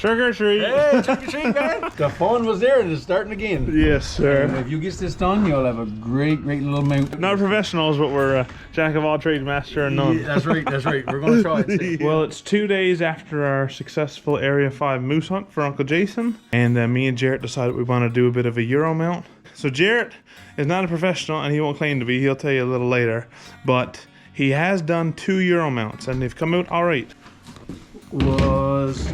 Trick or treat. Hey, trick or treat, man. The fun was there and it's starting again. Yes, sir. And if you get this done, you'll have a great little mount. Not professionals, but we're jack of all trades, master of none. Yeah, that's right, that's right. We're going to try it. See. Well, it's 2 days after our successful Area 5 moose hunt for Uncle Jason. And me and Jarrett decided we want to do a bit of a Euro mount. So Jarrett is not a professional and he won't claim to be. He'll tell you a little later. But he has done 2 Euro mounts and they've come out all right. Was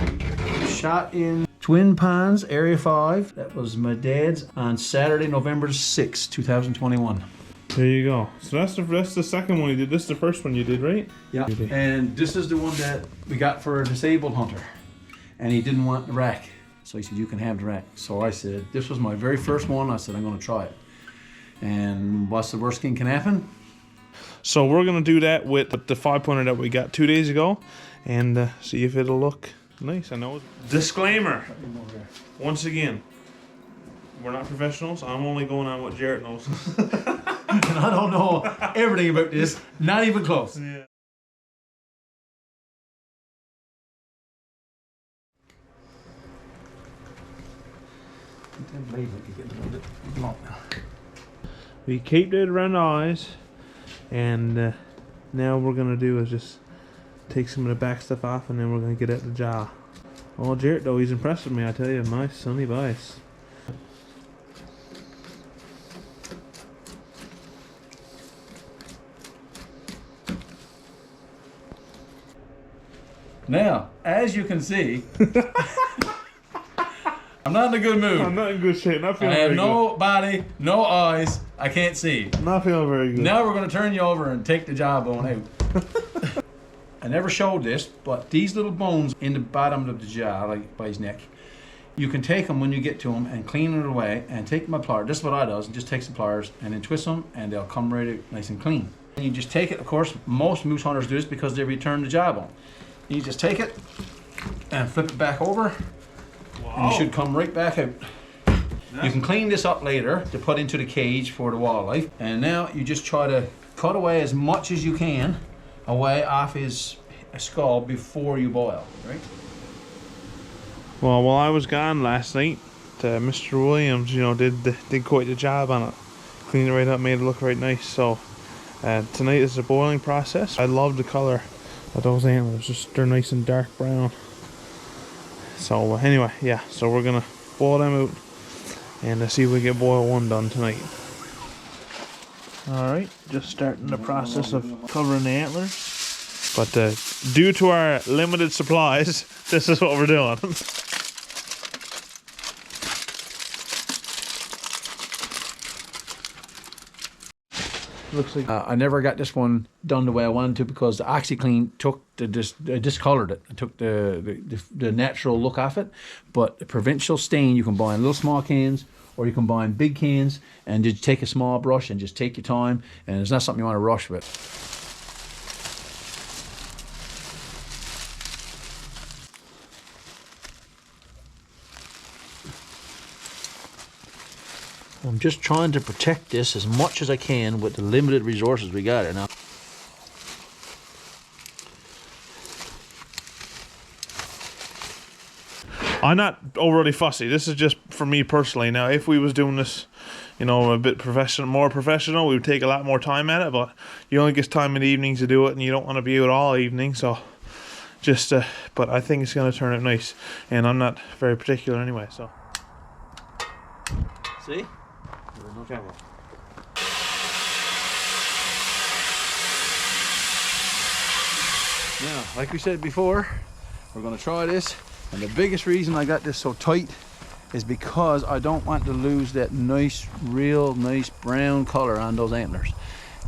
shot in Twin Ponds, Area 5. That was my dad's on Saturday, November 6, 2021. There you go. So that's the second one you did. This is the first one you did, right? Yeah. And this is the one that we got for a disabled hunter. And he didn't want the rack. So he said, you can have the rack. So I said, this was my very first one. I said, I'm going to try it. And what's the worst thing can happen? So we're going to do that with the 5-pointer that we got 2 days ago. And see if it'll look nice. I know. Disclaimer. Once again, we're not professionals. I'm only going on what Jarrett knows. And I don't know everything about this. Not even close. Yeah. We caped it around the eyes, and now what we're gonna do is just take some of the back stuff off, and then we're gonna get at the jaw. Oh, Jarrett though, he's impressed with me, I tell you. Nice sunny bias. Now, as you can see, I'm not in a good mood. I'm not in good shape. Not feeling I have very no body, no eyes. I can't see. good. Not feeling very good. Now we're going to turn you over and take the jawbone out. I never showed this, but these little bones in the bottom of the jaw, like by his neck, you can take them when you get to them and clean it away and take my pliers. This is what I does, and just take some pliers and then twist them and they'll come right out nice and clean. And you just take it, of course, most moose hunters do this because they return the jawbone. You just take it and flip it back over. Wow. And you should come right back out. You can clean this up later to put into the cage for the wildlife. And now you just try to cut away as much as you can away off his skull before you boil, right? Well, while I was gone last night, Mr. Williams, you know, did quite the job on it. Cleaned it right up, made it look right nice. So tonight is the boiling process. I love the color of those antlers. Just they're nice and dark brown. So anyway, yeah. So we're gonna boil them out and see if we get boil one done tonight. All right, just starting the process of covering the antlers. But due to our limited supplies, this is what we're doing. Looks like I never got this one done the way I wanted to because the OxyClean took discolored it. It took the natural look off it. But the provincial stain you can buy in little small cans, or you can buy in big cans, and just take a small brush and just take your time. And it's not something you want to rush with. I'm just trying to protect this as much as I can with the limited resources we got here now. I'm not overly fussy. This is just for me personally. Now, if we was doing this, you know, a bit more professional, we would take a lot more time at it. But you only get time in the evenings to do it, and you don't want to be out all evening. So, just, but I think it's going to turn out nice, and I'm not very particular anyway. So, See? no trouble. Now, like we said before, we're going to try this. And the biggest reason I got this so tight is because I don't want to lose that nice, real nice brown color on those antlers.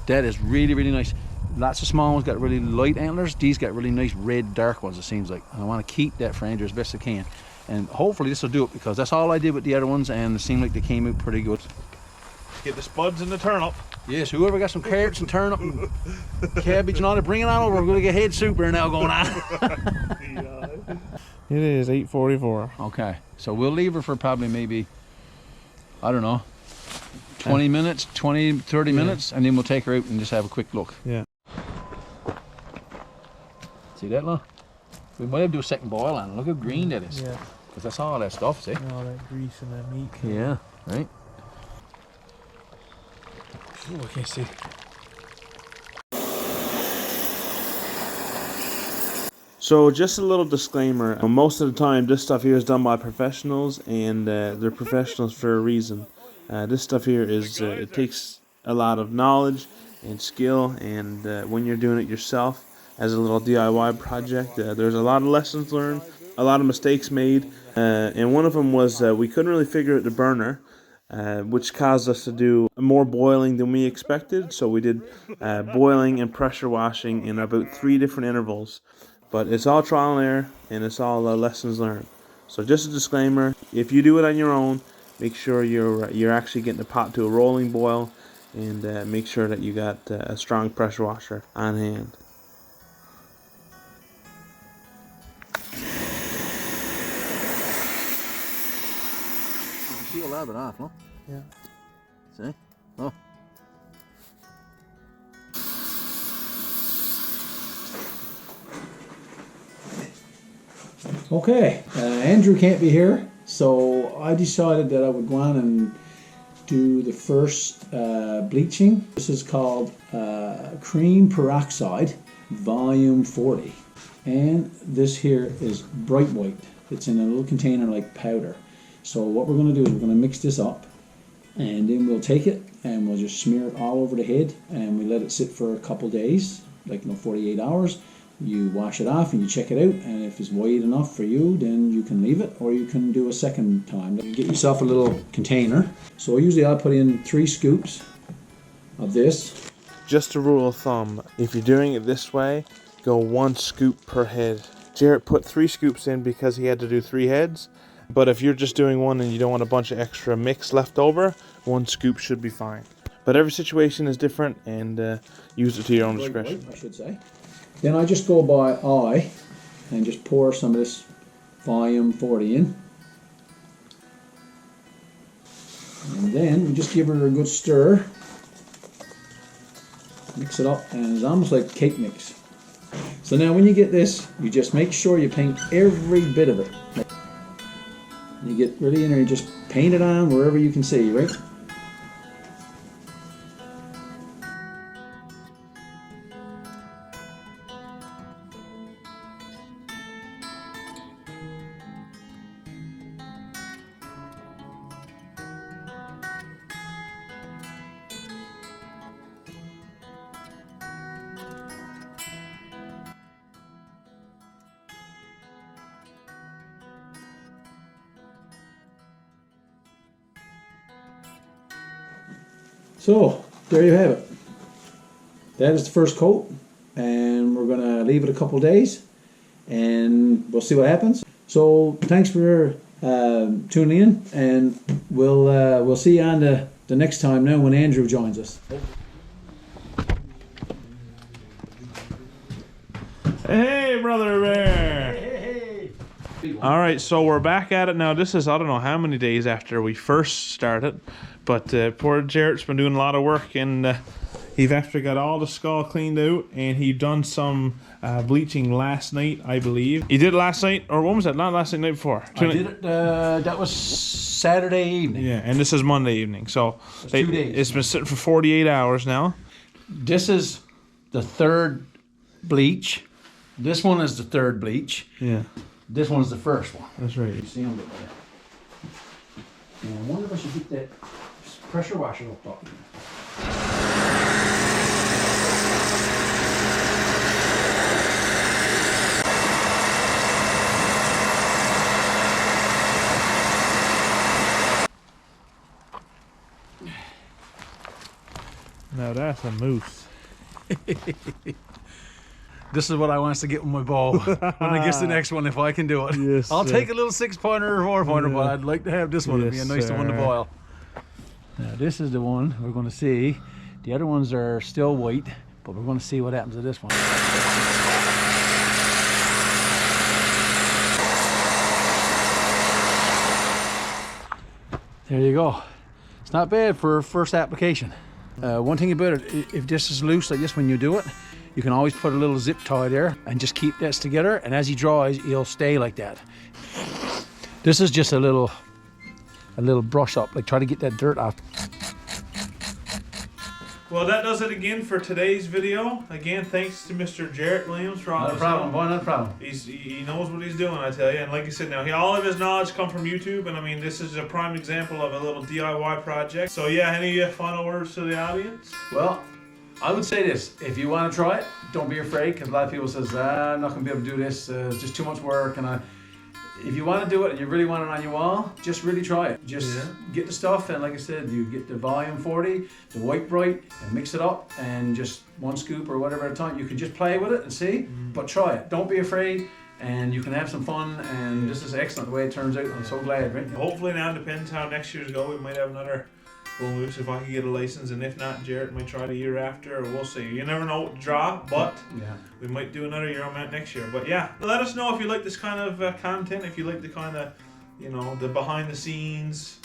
That is really, really nice. Lots of small ones got really light antlers. These got really nice red, dark ones, it seems like. And I want to keep that for Andrew as best I can. And hopefully this will do it, because that's all I did with the other ones, and it seemed like they came out pretty good. Get the spuds and the turnip. Yes, whoever got some carrots and turnip and cabbage and all that, bring it on over. We're going to get head soup right now going on. It is 8:44. Okay, so we'll leave her for probably maybe, I don't know, 20 minutes, 20, 30 minutes, and then we'll take her out and just have a quick look. Yeah. See that, Lo? We might have to do a second boil on it. Look how green that is. Yeah. Because that's all that stuff, see? All that grease and that meat. Yeah, right. Oh, I can't see. So just a little disclaimer, most of the time this stuff here is done by professionals, and they're professionals for a reason. This stuff here is, it takes a lot of knowledge and skill, and when you're doing it yourself as a little DIY project, there's a lot of lessons learned, a lot of mistakes made, and one of them was we couldn't really figure out the burner, which caused us to do more boiling than we expected. So we did boiling and pressure washing in about 3 different intervals. But it's all trial and error, and it's all lessons learned. So just a disclaimer, if you do it on your own, make sure you're actually getting the pot to a rolling boil, and make sure that you got a strong pressure washer on hand. You can see a lot of it off, no? Yeah. See? Oh. Okay, Andrew can't be here, so I decided that I would go on and do the first bleaching. This is called cream peroxide, volume 40. And this here is bright white. It's in a little container like powder. So what we're going to do is we're going to mix this up, and then we'll take it and we'll just smear it all over the head, and we let it sit for a couple days, like 48 hours. You wash it off and you check it out, and if it's white enough for you, then you can leave it, or you can do a second time. You get yourself a little container. So usually I'll put in 3 scoops of this. Just a rule of thumb, if you're doing it this way, go 1 scoop per head. Jarrett put 3 scoops in because he had to do 3 heads, but if you're just doing 1 and you don't want a bunch of extra mix left over, 1 scoop should be fine. But every situation is different, and use it to your own discretion. I should say. Then I just go by eye and just pour some of this volume 40 in. And then we just give her a good stir. Mix it up, and it's almost like cake mix. So now when you get this, you just make sure you paint every bit of it. You get really in there, you just paint it on wherever you can see, right? So, there you have it. That is the first coat, and we're going to leave it a couple days, and we'll see what happens. So, thanks for tuning in, and we'll see you on the next time now when Andrew joins us. Hey, Brother Bear! Hey. All right, so we're back at it now. This is, I don't know how many days after we first started, but poor Jarrett's been doing a lot of work, and he's after got all the skull cleaned out, and he done some bleaching last night, I believe. He did it last night, or when was that? Not last night, night before. I did it, that was Saturday evening. Yeah, and this is Monday evening, so 2 days. It's been sitting for 48 hours now. This is the 3rd bleach. This one is the 3rd bleach. Yeah. This one's the first one. That's right. You see them there. And I wonder if I should get that pressure washer hooked up. Now that's a moose. This is what I want to get with my bow when I get the next one, if I can do it. Yes, I'll sir. take a little 6-pointer or 4-pointer, but I'd like to have this one. It'd be a nice one to boil. Now this is the one we're going to see. The other ones are still white, but we're going to see what happens to this one. There you go. It's not bad for first application. One thing about it, if this is loose like this when you do it, You can always put a little zip tie there and just keep this together, and as he dries, he'll stay like that. This is just a little brush up, like try to get that dirt off. Well, that does it again for today's video. Again, thanks to Mr. Jarrett Williams for all Not a problem, boy, not a problem. He knows what he's doing, I tell you. And like I said, now all of his knowledge come from YouTube, and I mean, this is a prime example of a little DIY project. So yeah, any final words to the audience? Well, I would say this: if you want to try it, don't be afraid, because a lot of people says, I'm not going to be able to do this. It's just too much work, and if you want to do it and you really want it on your wall, just really try it. Just get the stuff, and like I said, you get the volume 40, the white bright, and mix it up, and just one scoop or whatever at a time. You can just play with it and see, but try it. Don't be afraid, and you can have some fun, and this is excellent the way it turns out. I'm so glad, right? Hopefully now, depends how next year's go, we might have another bull moose if I can get a license, and if not, Jarrett might try the year after, or we'll see. You never know what to draw, but we might do another Euro mount next year. But yeah, let us know if you like this kind of content, if you like the kind of, you know, the behind the scenes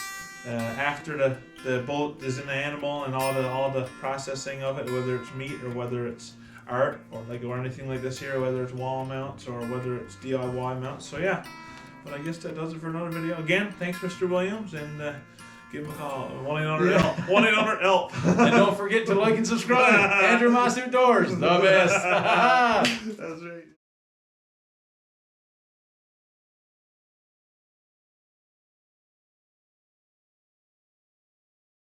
after the bullet is in the animal and all the processing of it, whether it's meat or whether it's art or anything like this here, whether it's wall mounts or whether it's DIY mounts. So yeah, but I guess that does it for another video. Again, thanks Mr. Williams, and give him a call, 1-800-ELP. 1-800-ELP. And don't forget to like and subscribe. Andrew Moss Outdoors, the best. That's right.